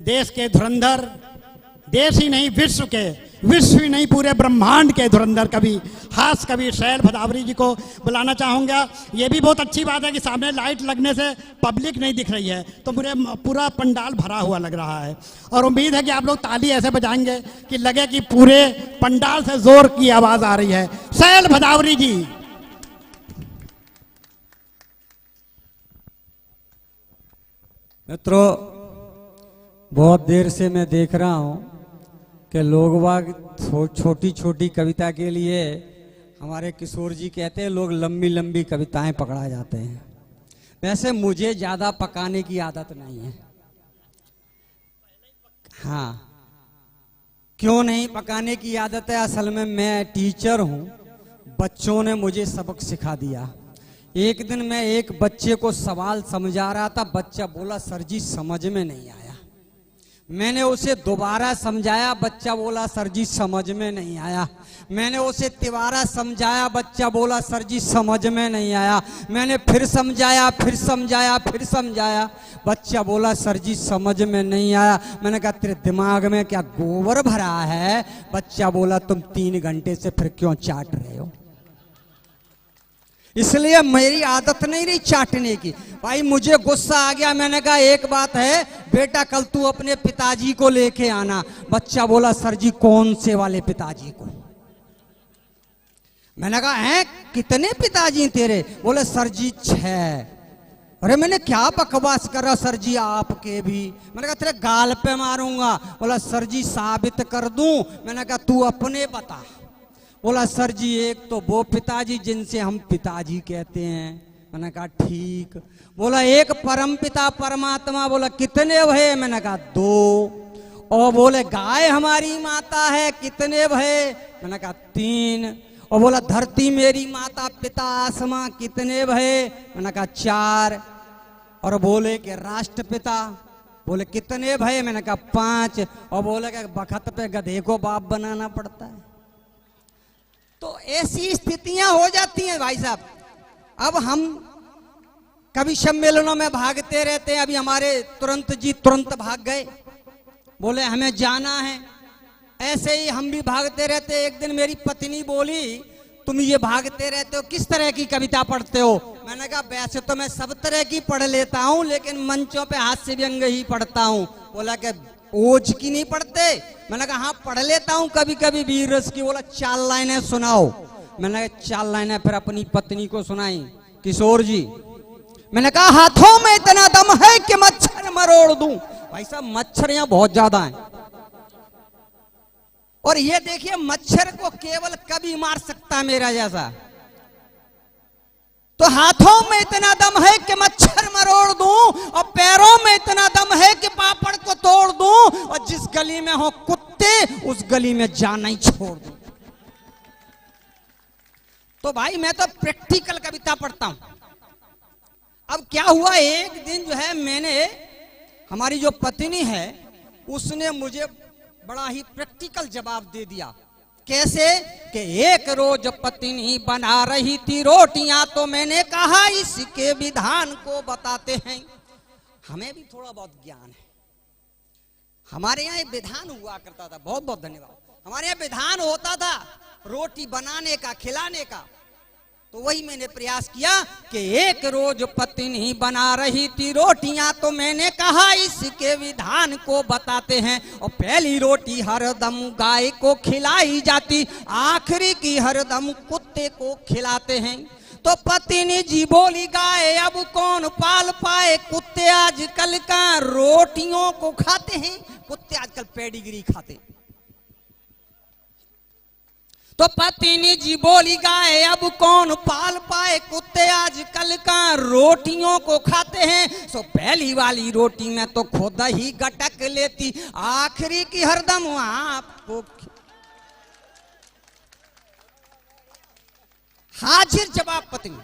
देश के धुरंधर, देश ही नहीं विश्व ही नहीं पूरे ब्रह्मांड के धुरंधर कवि, खास कवि शैल भदावरी जी को बुलाना चाहूँगा। ये भी बहुत अच्छी बात है कि सामने लाइट लगने से पब्लिक नहीं दिख रही है, तो पूरा पंडाल भरा हुआ लग रहा है। और उम्मीद है कि आप लोग ताली ऐसे बजाएंगे कि लगे कि पूरे पंडाल से जोर की आवाज़ आ रही है। शैल भदावरी जी। मित्रों, बहुत देर से मैं देख रहा हूँ कि लोग बाग छोटी छोटी कविता के लिए, हमारे किशोर जी कहते हैं लोग लंबी लंबी कविताएं पकड़ा जाते हैं। वैसे मुझे ज़्यादा पकाने की आदत नहीं है। हाँ, क्यों नहीं पकाने की आदत है? असल में मैं टीचर हूँ, बच्चों ने मुझे सबक सिखा दिया। एक दिन मैं एक बच्चे को सवाल समझा रहा था, बच्चा बोला सर जी समझ में नहीं आया। मैंने उसे दोबारा समझाया, बच्चा बोला सर जी समझ में नहीं आया। मैंने उसे तिबारा समझाया, बच्चा बोला सर जी समझ में नहीं आया। मैंने फिर समझाया, फिर समझाया, फिर समझाया, बच्चा बोला सर जी समझ में नहीं आया। मैंने कहा तेरे दिमाग में क्या गोबर भरा है? बच्चा बोला तुम 3 घंटे से फिर क्यों चाट रहे हो? इसलिए मेरी आदत नहीं रही चाटने की। भाई मुझे गुस्सा आ गया, मैंने कहा एक बात है बेटा, कल तू अपने पिताजी को लेके आना। बच्चा बोला सर जी कौन से वाले पिताजी को? मैंने कहा हैं कितने पिताजी तेरे? बोले सर जी 6। अरे मैंने क्या बकवास कर रहा? सर जी आपके भी। मैंने कहा तेरे गाल पे मारूंगा। बोला सर जी साबित कर दूं? मैंने कहा तू अपने बता। बोला सर जी एक तो वो पिताजी जिनसे हम पिताजी कहते हैं। मैंने कहा ठीक। बोला एक परम पिता परमात्मा। बोला कितने भये? मैंने कहा 2। और बोले गाय हमारी माता है, कितने भये? मैंने कहा 3। और बोला धरती मेरी माता पिता आसमां, कितने भये? मैंने कहा 4। और बोले कि राष्ट्रपिता, बोले कितने भये? मैंने कहा 5। और बोले कि बखत पे गधे को बाप बनाना पड़ता है। तो ऐसी स्थितियां हो जाती हैं भाई साहब। अब हम कभी सम्मेलनों में भागते रहते हैं। अभी हमारे तुरंत जी तुरंत भाग गए, बोले हमें जाना है। ऐसे ही हम भी भागते रहते। एक दिन मेरी पत्नी बोली तुम ये भागते रहते हो, किस तरह की कविता पढ़ते हो? मैंने कहा वैसे तो मैं सब तरह की पढ़ लेता हूँ, लेकिन मंचों पे हास्य व्यंग ही पढ़ता हूँ। बोला कि ओज की नहीं पढ़ते? मैंने कहा हाँ पढ़ लेता हूँ कभी कभी वीर रस की। बोला 4 लाइनें सुनाओ। मैंने कहा 4 लाइनें फिर अपनी पत्नी को सुनाई। किशोर जी, मैंने कहा हाथों में इतना दम है कि मच्छर मरोड़ दूं। भाई साहब मच्छर यहाँ बहुत ज्यादा हैं। और ये देखिए मच्छर को केवल कभी मार सकता है मेरा जैसा। तो हाथों में इतना दम है कि मच्छर मरोड़ दूं, और पैरों में इतना दम है कि पापड़ को तोड़ दूं, और जिस गली में हो कुत्ते उस गली में जाना ही छोड़ दूं। तो भाई मैं तो प्रैक्टिकल कविता पढ़ता हूं। अब क्या हुआ, एक दिन जो है मैंने, हमारी जो पत्नी है उसने मुझे बड़ा ही प्रैक्टिकल जवाब दे दिया। कैसे? कि एक रोज पत्नी बना रही थी रोटियां, तो मैंने कहा इसके विधान को बताते हैं। हमें भी थोड़ा बहुत ज्ञान है। हमारे यहाँ एक विधान हुआ करता था। बहुत बहुत धन्यवाद। हमारे यहाँ विधान होता था रोटी बनाने का, खिलाने का। तो वही मैंने प्रयास किया कि एक रोज पत्नी बना रही थी रोटियां, तो मैंने कहा इसके विधान को बताते हैं। और पहली रोटी हरदम गाय को खिलाई जाती, आखिरी की हरदम कुत्ते को खिलाते हैं। तो पत्नी जी बोली गाय अब कौन पाल पाए, कुत्ते आजकल का रोटियों को खाते हैं। कुत्ते आजकल पेडिग्री खाते। तो पत्नी जी बोली गाय अब कौन पाल पाए, कुत्ते आजकल का रोटियों को खाते हैं। सो पहली वाली रोटी में तो खुद ही गटक लेती, आखिरी की हरदम आपको। हाजिर जवाब पत्नी।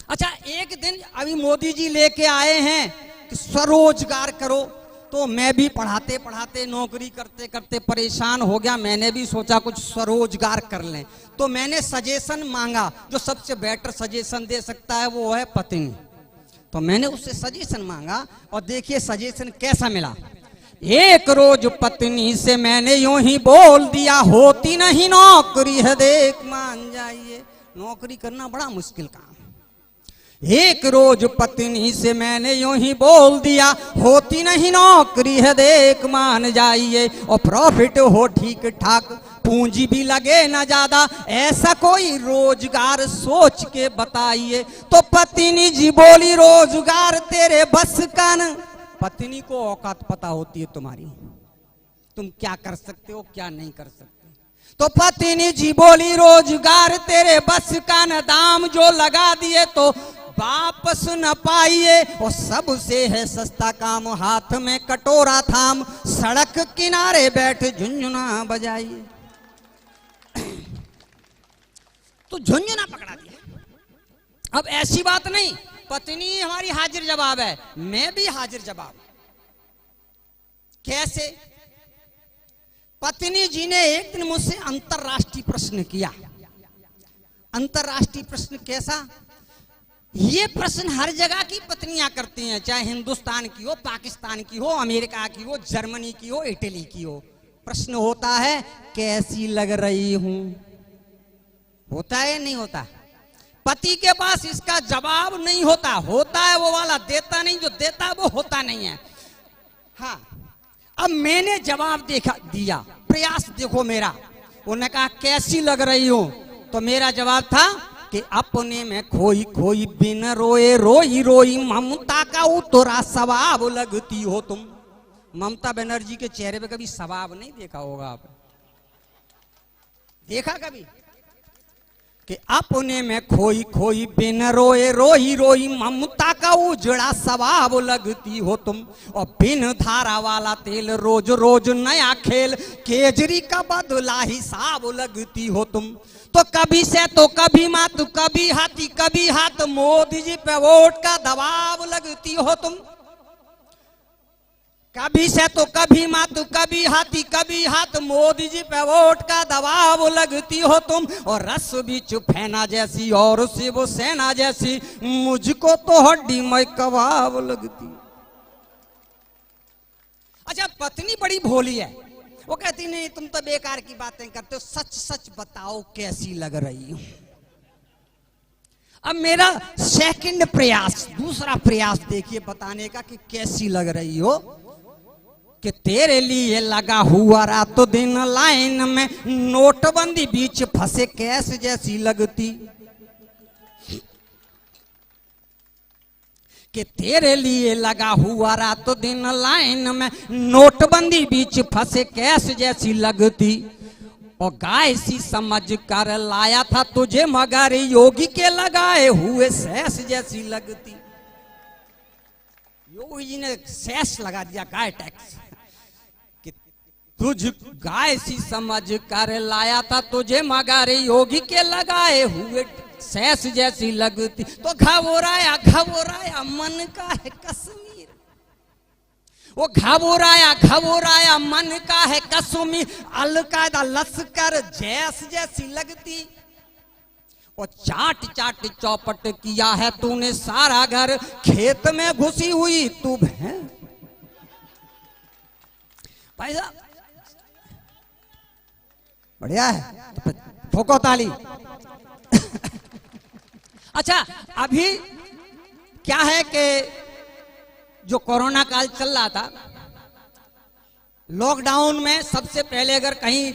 अच्छा एक दिन अभी मोदी जी लेके आए हैं कि स्वरोजगार करो, तो मैं भी पढ़ाते पढ़ाते नौकरी करते करते परेशान हो गया। मैंने भी सोचा कुछ स्वरोजगार कर लें। तो मैंने सजेशन मांगा, जो सबसे बेटर सजेशन दे सकता है वो है पत्नी। तो मैंने उससे सजेशन मांगा और देखिए सजेशन कैसा मिला एक रोज पत्नी से मैंने यूं ही बोल दिया, होती नहीं नौकरी है देख मान जाइए। नौकरी करना बड़ा मुश्किल काम। एक रोज पत्नी से मैंने यूं ही बोल दिया, होती नहीं नौकरी है देख मान जाइए। और प्रॉफिट हो ठीक ठाक, पूंजी भी लगे ना ज्यादा, ऐसा कोई रोजगार सोच के बताइए। तो पत्नी जी बोली, रोजगार तेरे बस का न। पत्नी को औकात पता होती है तुम्हारी, तुम क्या कर सकते हो क्या नहीं कर सकते। तो पत्नी जी बोली, रोजगार तेरे बस का न, दाम जो लगा दिए तो वापस न पाइए। और सबसे है सस्ता काम, हाथ में कटोरा थाम, सड़क किनारे बैठ झुंझुना बजाइए। तो झुंझुना पकड़ा दिया। अब ऐसी बात नहीं, पत्नी हमारी हाजिर जवाब है, मैं भी हाजिर जवाब। कैसे? पत्नी जी ने एक दिन मुझसे अंतरराष्ट्रीय प्रश्न किया। अंतरराष्ट्रीय प्रश्न कैसा? ये प्रश्न हर जगह की पत्नियां करती हैं, चाहे हिंदुस्तान की हो, पाकिस्तान की हो, अमेरिका की हो, जर्मनी की हो, इटली की हो। प्रश्न होता है, कैसी लग रही हूं? होता है या नहीं होता? पति के पास इसका जवाब नहीं होता। होता है वो वाला, देता नहीं, जो देता है वो होता नहीं है। हाँ, अब मैंने जवाब दिया, प्रयास देखो मेरा। उन्होंने कहा कैसी लग रही हूं, तो मेरा जवाब था कि अपने में खोई खोई बिन रोए रोई रोई, ममता का उतरा स्वभाव लगती हो तुम। ममता बनर्जी के चेहरे पे कभी स्वभाव नहीं देखा होगा आप, देखा कभी? कि अपने में खोई खोई बिन रोए रोई रोई, ममता का उजड़ा स्वभाव लगती हो तुम। और बिन धारा वाला तेल रोज रोज नया खेल, केजरी का बदला हिसाब लगती हो तुम। तो कभी से तो कभी मात, कभी हाथी कभी हाथ, मोदी जी पे वोट का दबाव लगती हो तुम। कभी से तो कभी मात, कभी हाथी कभी हाथ, मोदी जी पे वोट का दबाव लगती हो तुम। और रस बीच फैना जैसी और शिव सेना जैसी, मुझको तो हड्डी में कबाब लगती। अच्छा, पत्नी बड़ी भोली है, वो कहती नहीं तुम तो बेकार की बातें करते हो, सच सच बताओ कैसी लग रही हो। अब मेरा सेकंड प्रयास, दूसरा प्रयास देखिए बताने का कि कैसी लग रही हो। कि तेरे लिए लगा हुआ रातों दिन लाइन में, नोटबंदी बीच फंसे कैस जैसी लगती। कि तेरे लिए लगा हुआ रातों दिन लाइन में, नोटबंदी बीच फंसे कैस जैसी लगती। और गाय सी समझ कर लाया था तुझे, मगर योगी के लगाए हुए सैस जैसी लगती। योगी जी ने सैस लगा दिया, गाय टैक्स। कि तुझ गाय सी समझ कर लाया था तुझे, मगर योगी के लगाए हुए सैस जैसी लगती। तो घबराया घबराया मन का है कश्मीर, वो घबराया मन का है कश्मीर, अलकायदा लश्कर जैस जैसी लगती। और चाट चाट चौपट किया है तूने सारा घर, खेत में घुसी हुई तू भैंस। भाई साहब बढ़िया है, ठोको ताली। अच्छा, अभी क्या है कि जो कोरोना काल चल रहा था, लॉकडाउन में सबसे पहले अगर कहीं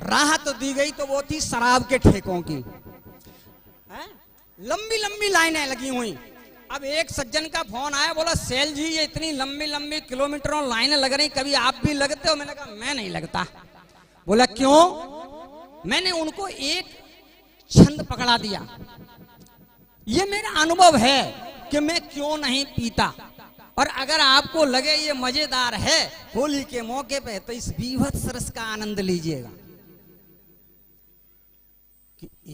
राहत दी गई तो वो थी शराब के ठेकों की। लंबी लंबी लाइनें लगी हुई। अब एक सज्जन का फोन आया, बोला सेल जी ये इतनी लंबी लंबी किलोमीटरों लाइनें लग रही, कभी आप भी लगते हो? मैंने कहा मैं नहीं लगता। बोला क्यों? मैंने उनको एक छंद पकड़ा दिया। ये मेरा अनुभव है कि मैं क्यों नहीं पीता। और अगर आपको लगे ये मजेदार है होली के मौके पे, तो इस बीभत्स रस का आनंद लीजिएगा।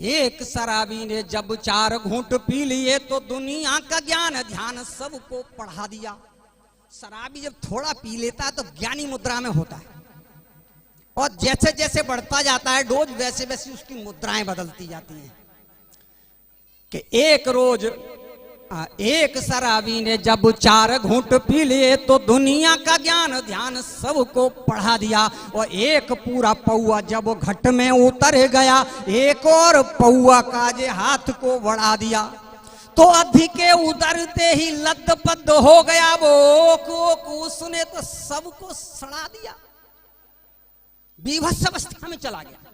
एक शराबी ने जब 4 घूंट पी लिए तो दुनिया का ज्ञान ध्यान सबको पढ़ा दिया। शराबी जब थोड़ा पी लेता है तो ज्ञानी मुद्रा में होता है, और जैसे जैसे बढ़ता जाता है डोज, वैसे वैसे उसकी मुद्राएं बदलती जाती हैं। कि एक रोज एक शराबी ने जब 4 घूंट पी लिए तो दुनिया का ज्ञान ध्यान सबको पढ़ा दिया। और एक पूरा पौआ जब घट में उतर गया, एक और पौआ काजे हाथ को बढ़ा दिया। तो अधिके उतरते ही लद्दपद्द हो गया वो को उसने तो सबको सड़ा दिया, विभत्स अवस्था में चला गया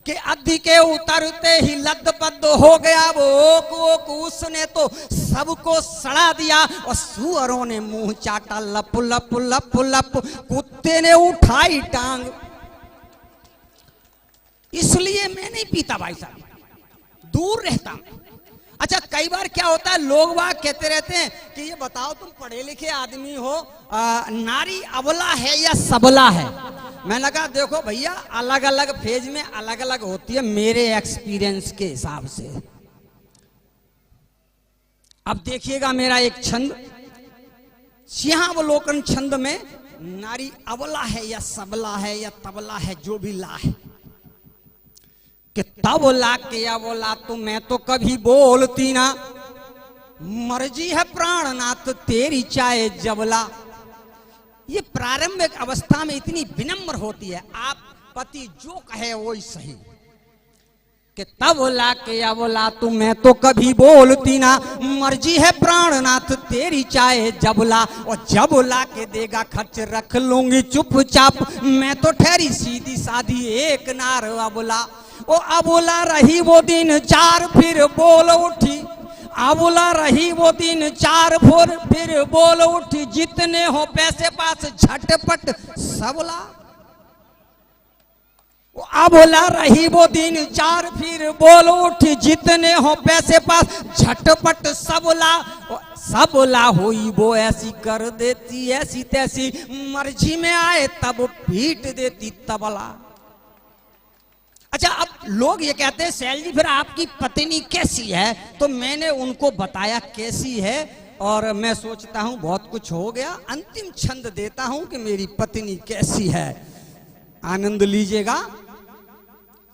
कि अधिके उतरते ही लद्दपद्द हो गया वो को उसने तो सबको सड़ा दिया। और सुअरों ने मुंह चाटा लप लप लप लप, कुत्ते ने उठाई टांग। इसलिए मैं नहीं पीता भाई साहब, दूर रहता हूं। अच्छा, कई बार क्या होता है, लोग बाग कहते रहते हैं कि ये बताओ तुम पढ़े लिखे आदमी हो, नारी अबला है या सबला है। मैंने कहा देखो भैया, अलग अलग फेज में अलग अलग होती है मेरे एक्सपीरियंस के हिसाब से। अब देखिएगा मेरा एक छंद, सिंहावलोकन छंद में नारी अबला है या सबला है या तबला है, जो भी ला है, कि तब ला के या बोला तो मैं तो कभी बोलती ना, मर्जी है प्राणनाथ तेरी चाहे जबला। ये प्रारंभिक अवस्था में इतनी विनम्र होती है, आप पति जो कहे वो ही सही, कि तब ला के या बोला तू मैं तो कभी बोलती ना, मर्जी है प्राणनाथ तेरी चाहे जबला। और जब ला के देगा खर्च रख लूंगी चुपचाप, मैं तो ठहरी सीधी साधी एक नार अबला। ओ अबला रही वो दिन 4 फिर बोल उठी, अबला रही वो दिन 4 फिर बोल उठी, जितने हो पैसे पास झटपट सबला। अबला रही वो दिन 4 फिर बोल उठी, जितने हो पैसे पास झटपट सबला। सबला हुई वो ऐसी कर देती ऐसी तैसी, मर्जी में आए तब पीट देती तबला। अच्छा, अब लोग ये कहते हैं सैल जी फिर आपकी पत्नी कैसी है, तो मैंने उनको बताया कैसी है, और मैं सोचता हूं बहुत कुछ हो गया। अंतिम छंद देता हूं कि मेरी पत्नी कैसी है, आनंद लीजिएगा।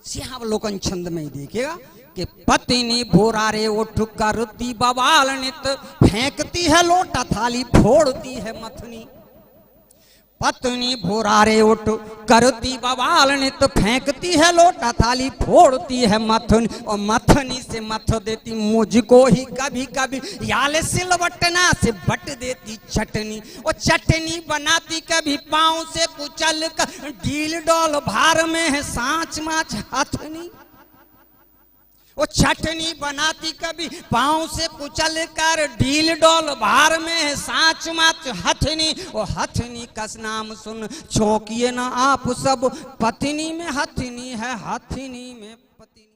सिंहावलोकन छंद में ही देखिएगा कि पत्नी भोरारे उठ करती बवाल नित, फेंकती है लोटा थाली फोड़ती है मथनी। पत्नी भोरारे उठ करती बवाल नित, फेंकती है लोटा थाली फोड़ती है मथनी। और मथनी से मथ देती मुझको ही कभी कभी, याले सिलवटना से बट देती चटनी। और चटनी बनाती कभी पांव से कुचल कर, डील डोल भार में है सांच माच हथनी। वो चटनी बनाती कभी पांव से कुचल कर, ढील डोल भार में सांच माच हथनी। और हथनी का नाम सुन चौंकिए ना आप सब, पत्नी में हथनी है हथनी में पत्नी।